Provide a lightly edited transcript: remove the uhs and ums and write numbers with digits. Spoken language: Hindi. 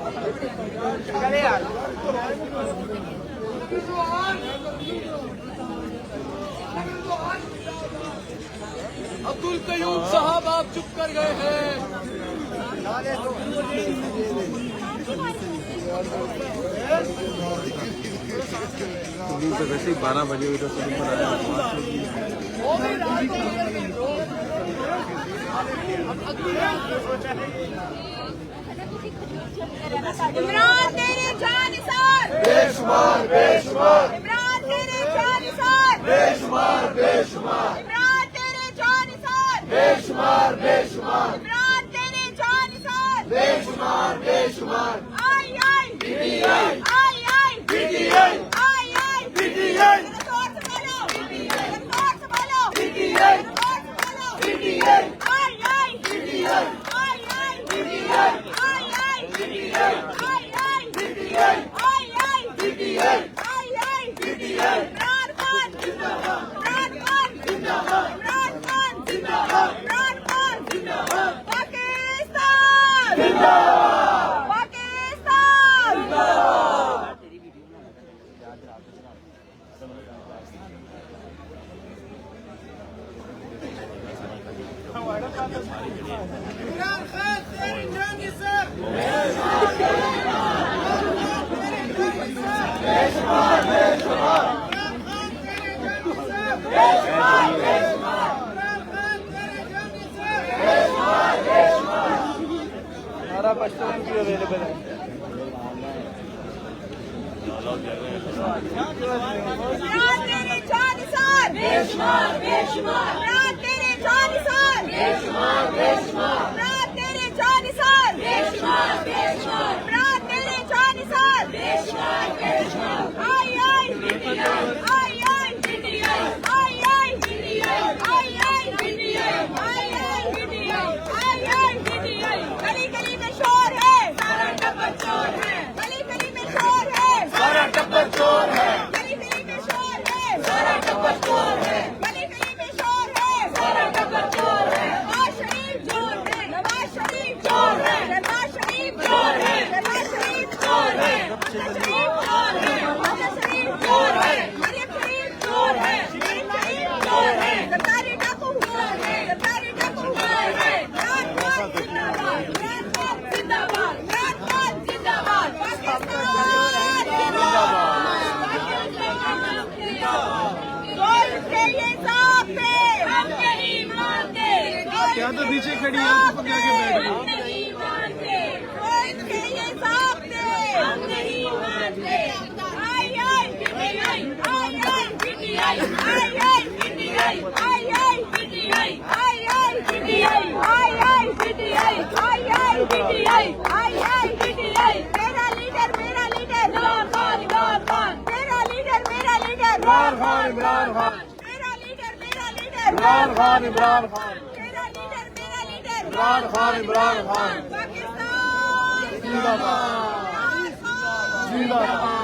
चले यार अब्दुल कयूम साहब आप चुप कर गए हैं। तो वैसे ही 12 बजे हुई तो इमरान तेरे जानिसार बेशुमार बेशुमार इमरान तेरे जानिसार बेशुमार बेशुमार इमरान तेरे जानिसार बेशुमार बेशुमार इमरान तेरे जानिसार बेशुमार बेशुमार आई आई पीटीआई आई आई पीटीआई आई आई पीटीआई रिकॉर्ड संभालो रिकॉर्ड संभालो पीटीआई रिकॉर्ड संभालो पीटीआई आई आई पीटीआई आई आई पीटीआई आई आई पीटीआई आई आई पीटीआई आई आई पीटीआई आई आई पीटीआई इमरान खान जिंदाबाद इमरान खान जिंदाबाद इमरान खान जिंदाबाद इमरान खान जिंदाबाद पाकिस्तान जिंदाबाद पाकिस्तान इमरान खान तेरी जानी सर बेशुमार बेशुमार इमरान खान तेरी जानी सर बेशुमार बेशुमार इमरान खान तेरी जानी सर बेशुमार बेशुमार सारा पश्चिम भी अवेलेबल है। इमरान तेरी जानी सर बेशुमार बेशुमार इमरान तेरी जानी सर बेशुमार बेशुमार इमरान तेरी जानी सर बेशुमार बेशुमार इमरान तेरी जानी सर बेशुमार बेशुमार आई आई पीटीआई आई आई पीटीआई आई आई पीटीआई आई आई पीटीआई आई आई आई आई गली गली में शोर है सारा टब्बर चोर है गली गली में शोर है सारा टब्बर चोर है गली गली में शोर है सारा टब्बर चोर है गली गली में शोर है सारा टब्बर चोर है नवाज शरीफ चोर है नवाज शरीफ चोर है नवाज शरीफ चोर है नवाज शरीफ चोर है नवाज शरीफ चोर है नवाज शरीफ चोर है मरियम शरीफ चोर है मरियम शरीफ चोर है सरकारी डाकू चोर है सरकारी डाकू चोर है इमरान खान जिंदाबाद इमरान खान जिंदाबाद इमरान खान जिंदाबाद पाकिस्तान जिंदाबाद कोई के ये साफ है हम नहीं मानते क्या तो पीछे खड़ी है तो क्या के बैठ गई। हम नहीं मानते कोई के ये साफ है हम नहीं मानते आई आई पीटीआई आई आई पीटीआई आई आई पीटीआई आई आई पीटीआई आई आई पीटीआई आई आई पीटीआई आई आई पीटीआई आई आई पीटीआई मेरा लीडर इमरान खान मेरा लीडर इमरान खान इमरान खान मेरा लीडर इमरान खान इमरान खान मेरा लीडर इमरान खान इमरान खान पाकिस्तान जिंदाबाद इमरान खान जिंदाबाद।